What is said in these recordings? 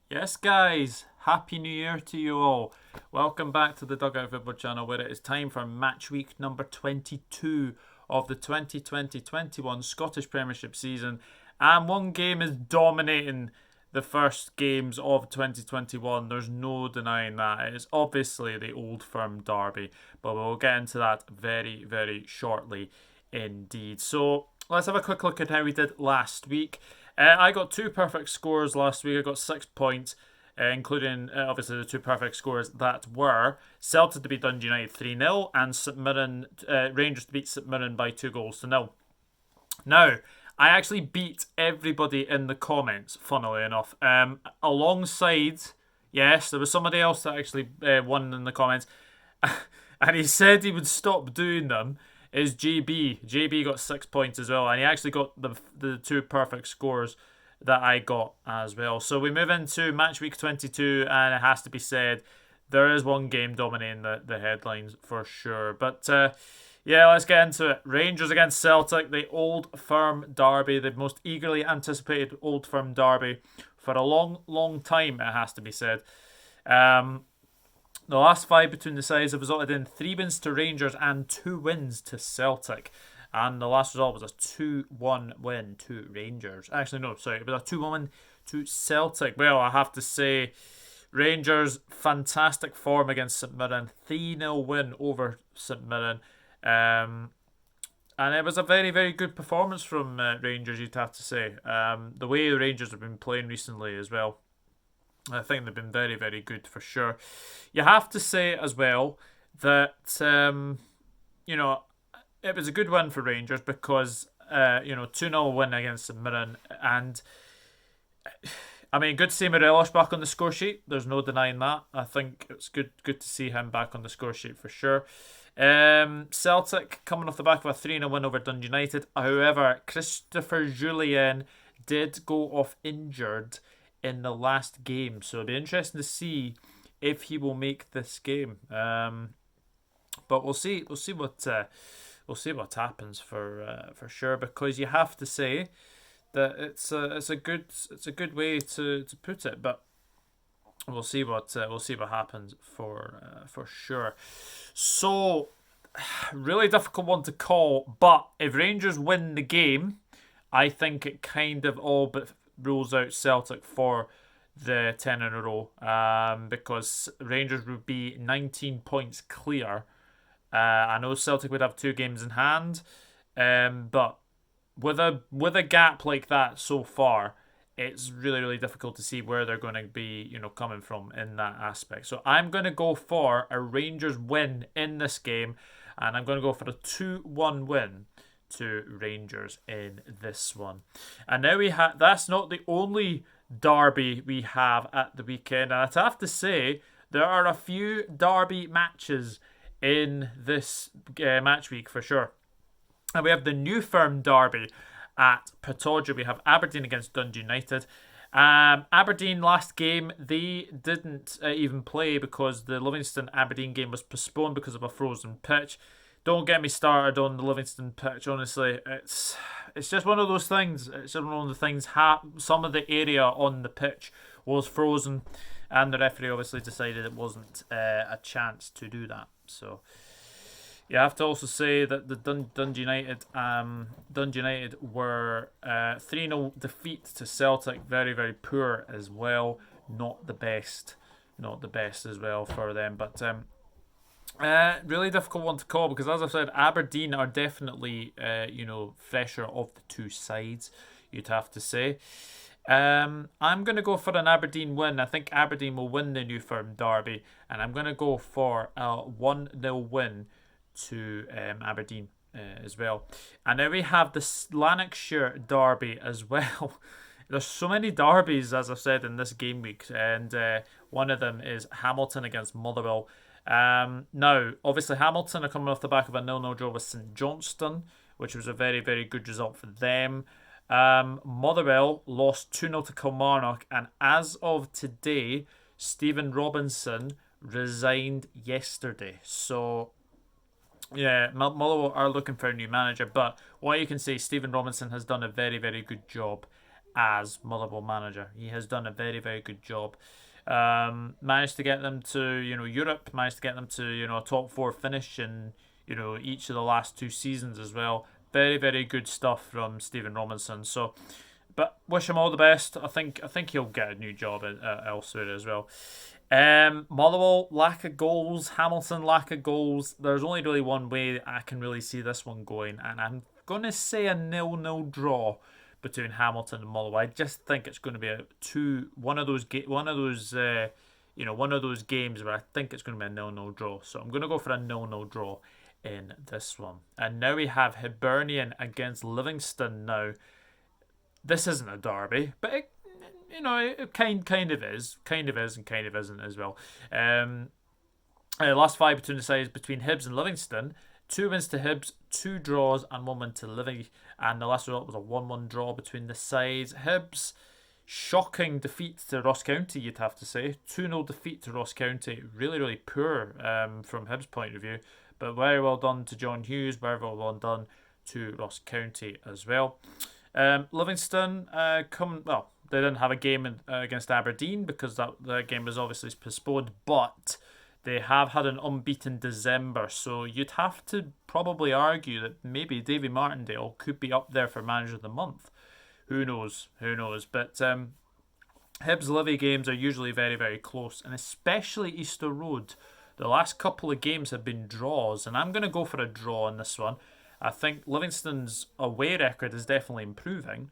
Yes, guys, Happy New Year to you all. Welcome back to the Dugout Football channel where it is time for match week number 22 of the 2020-21 Scottish Premiership season. And one game is dominating the first games of 2021. There's no denying that. It is obviously the Old Firm Derby, but we'll get into that very, very shortly indeed. So let's have a quick look at how we did last week. I got two perfect scores last week. I got 6 points, including obviously the two perfect scores that were Celtic to beat Dundee United 3-0 and St Mirren, Rangers to beat St Mirren by 2 goals to 0. Now, I actually beat everybody in the comments, funnily enough. Alongside, yes, there was somebody else that actually won in the comments, and he said he would stop doing them. Is JB. JB got 6 points as well, and he actually got the two perfect scores that I got as well. So we move into match week 22, and it has to be said, there is one game dominating the headlines for sure. But yeah, let's get into it. Rangers against Celtic, the Old Firm Derby, the most eagerly anticipated Old Firm Derby for a long, long time, it has to be said. The last five between the sides have resulted in 3 wins to Rangers and 2 wins to Celtic. And the last result was a 2-1 win to Rangers. Actually, no, sorry, it was a 2-1 win to Celtic. Well, I have to say, Rangers, fantastic form against St Mirren. 3-0 win over St Mirren. And it was a very, very good performance from Rangers, you'd have to say. The way the Rangers have been playing recently as well, I think they've been very, very good for sure. You have to say as well that, it was a good win for Rangers because, 2-0 win against St Mirren. And, I mean, good to see Morelos back on the score sheet. There's no denying that. I think it's good to see him back on the score sheet for sure. Celtic coming off the back of a 3-0 win over Dundee United. However, Christopher Jullien did go off injured in the last game, so it'll be interesting to see if he will make this game. But we'll see. We'll see what happens for sure. Because you have to say that it's a good way to put it. But we'll see what happens for sure. So really difficult one to call. But if Rangers win the game, I think it kind of all but rules out Celtic for the 10 in a row, because Rangers would be 19 points clear. I know Celtic would have 2 games in hand, but with a gap like that so far, it's really, really difficult to see where they're going to be, coming from in that aspect. So I'm going to go for a Rangers win in this game, and I'm going to go for a 2-1 win to Rangers in this one. And now that's not the only derby we have at the weekend, and I'd have to say there are a few derby matches in this match week for sure. And we have the New Firm Derby at Pittodrie. We have Aberdeen against Dundee United. Aberdeen last game, they didn't even play because the Livingston Aberdeen game was postponed because of a frozen pitch. Don't get me started on the Livingston pitch. Honestly, it's just one of those things. It's just one of the things. Some of the area on the pitch was frozen, and the referee obviously decided it wasn't a chance to do that. So you have to also say that the Dundee United were 3-0 defeat to Celtic. Very, very poor as well. Not the best as well for them, but. Really difficult one to call because, as I said, Aberdeen are definitely, fresher of the two sides, you'd have to say. I'm going to go for an Aberdeen win. I think Aberdeen will win the New Firm Derby, and I'm going to go for a 1-0 win to Aberdeen as well. And then we have the Lanarkshire Derby as well. There's so many derbies, as I've said, in this game week, and one of them is Hamilton against Motherwell. Now, obviously, Hamilton are coming off the back of a 0-0 draw with St Johnstone, which was a very, very good result for them. Motherwell lost 2-0 to Kilmarnock, and as of today, Stephen Robinson resigned yesterday. So, yeah, Motherwell are looking for a new manager, but what you can say, Stephen Robinson has done a very, very good job as Motherwell manager. He has done a very, very good job. Managed to get them to Europe, managed to get them to a top four finish in each of the last 2 seasons as well. Very, very good stuff from Stephen Robinson. So, but wish him all the best. I think he'll get a new job elsewhere as well. Motherwell, lack of goals. Hamilton, lack of goals. There's only really one way I can really see this one going, and I'm going to say a 0-0 draw between Hamilton and Motherwell. I just think it's going to be one of those games where I think it's going to be a 0-0 draw. So I'm going to go for a 0-0 draw in this one. And now we have Hibernian against Livingston. Now, this isn't a derby, but it kind of is, and kind of isn't as well. Last five between the sides between Hibs and Livingston. 2 wins to Hibs, 2 draws, and 1 win to Livy. And the last result was a 1-1 draw between the sides. Hibs, shocking defeat to Ross County, you'd have to say. 2-0 defeat to Ross County. Really, really poor from Hibs' point of view. But very well done to John Hughes. Very well done to Ross County as well. Livingston, they didn't have a game against Aberdeen because that game was obviously postponed. But they have had an unbeaten December, so you'd have to probably argue that maybe Davy Martindale could be up there for Manager of the Month. Who knows? But Hibs Livy games are usually very, very close, and especially Easter Road. The last couple of games have been draws, and I'm going to go for a draw in this one. I think Livingston's away record is definitely improving.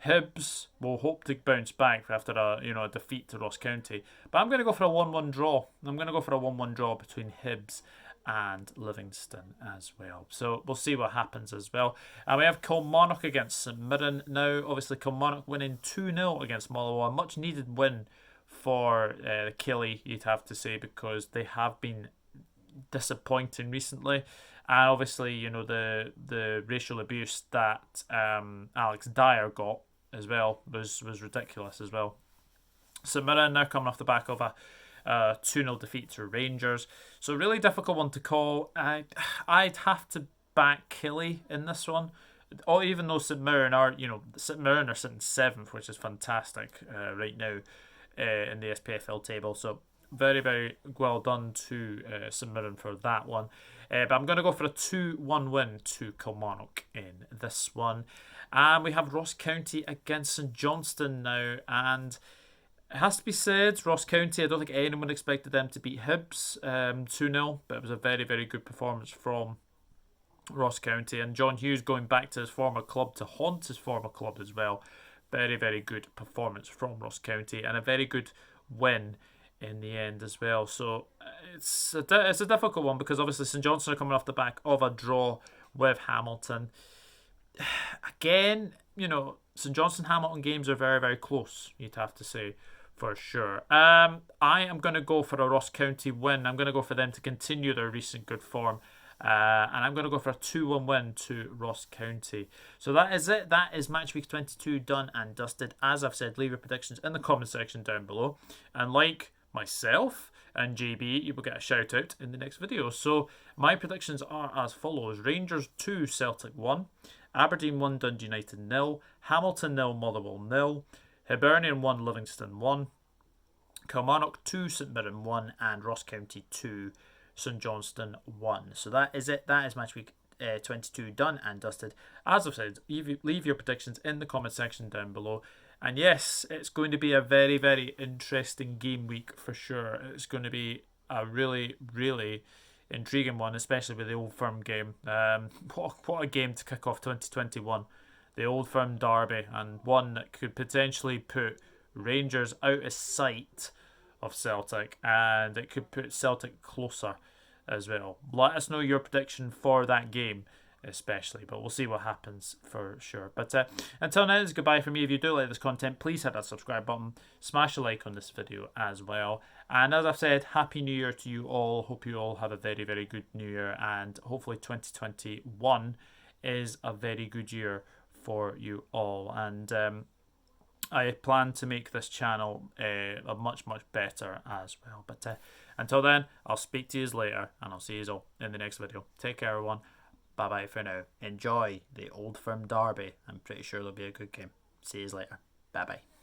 Hibs will hope to bounce back after a defeat to Ross County. But I'm going to go for a 1-1 draw. I'm going to go for a 1-1 draw between Hibs and Livingston as well. So we'll see what happens as well. And we have Kilmarnock against St Mirren. Now, obviously, Kilmarnock winning 2-0 against Motherwell. A much needed win for Killie, you'd have to say, because they have been disappointing recently. And obviously, the racial abuse that Alex Dyer got as well was ridiculous as well. St Mirren now coming off the back of a 2-0 defeat to Rangers. So a really difficult one to call. I'd have to back Killie in this one. Or even though St Mirren are sitting 7th, which is fantastic right now in the SPFL table. So very, very well done to St Mirren for that one. But I'm going to go for a 2-1 win to Kilmarnock in this one. And we have Ross County against St Johnstone now. And it has to be said, Ross County, I don't think anyone expected them to beat Hibs 2-0. But it was a very, very good performance from Ross County. And John Hughes going back to his former club to haunt his former club as well. Very, very good performance from Ross County. And a very good win in the end as well. So it's a difficult one because obviously St Johnstone are coming off the back of a draw with Hamilton. Again, St Johnstone Hamilton games are very, very close, you'd have to say, for sure. I am going to go for a Ross County win. I'm going to go for them to continue their recent good form. And I'm going to go for a 2-1 win to Ross County. So that is it. That is Matchweek 22 done and dusted. As I've said, leave your predictions in the comment section down below. And like myself and JB, you will get a shout out in the next video. So my predictions are as follows: Rangers 2, Celtic 1, Aberdeen 1, Dundee United 0, Hamilton 0, Motherwell 0, Hibernian 1, Livingston 1, Kilmarnock 2, St Mirren 1, and Ross County 2, St Johnstone 1. So that is it. That is Matchweek 22 done and dusted. As I've said, leave your predictions in the comment section down below. And yes, it's going to be a very, very interesting game week for sure. It's going to be a really, really intriguing one, especially with the Old Firm game. What a game to kick off 2021. The Old Firm Derby, and one that could potentially put Rangers out of sight of Celtic, and it could put Celtic closer as well. Let us know your prediction for that game especially, but we'll see what happens for sure. But until now, it's goodbye from me. If you do like this content, please hit that subscribe button, smash a like on this video as well, and as I've said, Happy New Year to you all. Hope you all have a very, very good New Year, and hopefully 2021 is a very good year for you all. And I plan to make this channel a much, much better as well. But until then, I'll speak to you later, and I'll see you all in the next video. Take care, everyone. Bye bye for now. Enjoy the Old Firm Derby. I'm pretty sure it'll be a good game. See you later. Bye bye.